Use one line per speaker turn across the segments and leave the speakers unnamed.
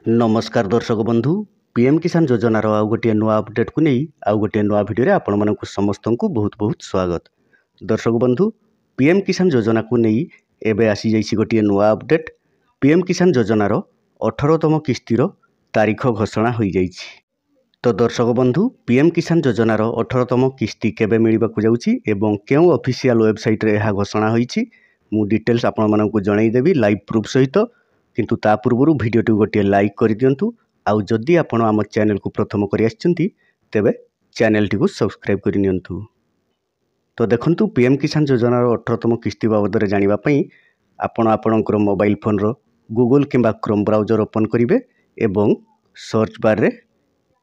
नमस्कार दर्शक बंधु पीएम किसान योजनार आउ गोटे नुआ अपडेट को नहीं आउ गोटे नुआ भिडियो आपण मानक समस्त को बहुत बहुत स्वागत। दर्शक बंधु पीएम किसान योजना को नहीं एवं आसी जाइए गोटे नुआ अपडेट। पीएम किसान योजनार 18तम किस्तिर तारीख घोषणा हो जाइए। तो दर्शक बंधु पीएम किसान योजनार 18तम किस्ती केबे मिलवाक जाउछि एवं केउ ऑफिशियल वेबसाइट रे यह घोषणा होइछि मु डिटेल्स आपण मानक जनईदेवी लाइव प्रूफ सहित। किंतु ता पूर्व भिडियोटी गोटे लाइक कर दिंतु। आउ जदि आपण आम चैनल को प्रथम कर तेबे चैनल टी को सब्सक्राइब कर नियंतु। तो देखंतु पीएम किसान योजनार 18तम किस्ती बाबद में जानिबा पई आपण आपणकर मोबाइल फोन रो गूगल किंबा क्रोम ब्राउजर ओपन करिवे एवं सर्च बार रे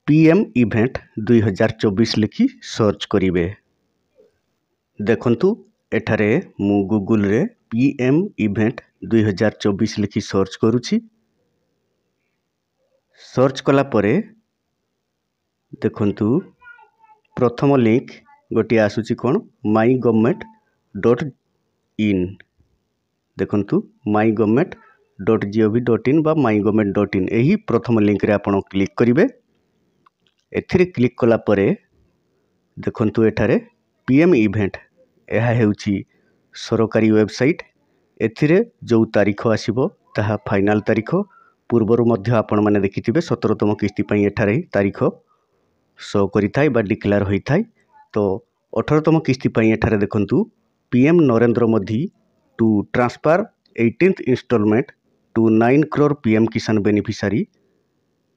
पीएम इवेंट 2024 लिखि सर्च करिवे। देखंतु एठारे मु गूगल रे पीएम इवेंट 2024 लिखि सर्च करुछि। सर्च कला परे देखंतु प्रथम लिंक गोटे आसुछि कोन mygovernment.in। देखंतु mygovernment.gov.in बा mygovernment.in एही प्रथम लिंक रे आपण क्लिक करिवे। एथिरे क्लिक कला परे देखंतु एठारे पीएम इवेंट एहा हेउछि सरकारी वेबसाइट। एथिरे जो तारीख आसीबो ताहा फाइनल तारीख पूर्वरु मध्य आपण माने देखिथिबे 17तम किस्ती पई एठारे तारीख शो करिथाय बा डिक्लेयर होइथाय। तो 18तम किस्ती पई एठारे देखंतु PM Narendra Modi to transfer 18th instalment to 9 crore PM Kisan beneficiary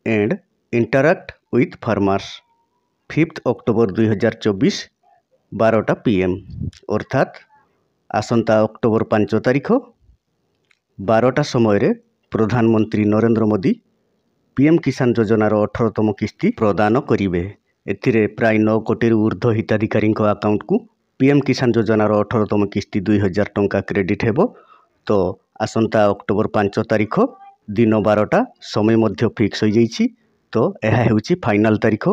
and interact with farmers 5th October 2024 12टा PM अर्थात आसंता अक्टोबर 5 तारीख 12टा समय रे प्रधानमंत्री नरेंद्र मोदी पीएम किसान योजनार 18तम किस्ती प्रदान करिवे। एथिरे प्राय 9 कोटी ऊर्ध्व हिताधिकारी अकाउंट को पीएम किसान योजनार 18तम किस्ती 2000 टंका क्रेडिट हेबो। तो आसंता अक्टोबर 5 तारीख दिन 12टा समय मध्य फिक्स हो जाइछि। तो यह हेउछि फाइनल तारीख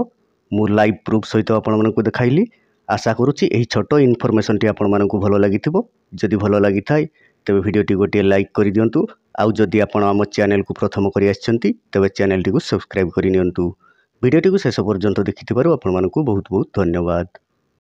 मु लाइव प्रूफ सहित आपण मानकु देखाइली। आशा करुछि एही छोटो इनफॉरमेशन टी आपण मानकु भलो लागिथिबो। जदि भलो लागिथाय तेबे वीडियो टी गोटे लाइक कर दियंतु। आउ जदि आपण आम चैनल को प्रथम करि आछंती तेबे चैनल टी को सब्सक्राइब करि नियंतु। वीडियो टी को शेष पर्यंत देखिथिबारु आपण मानकु बहुत बहुत धन्यवाद।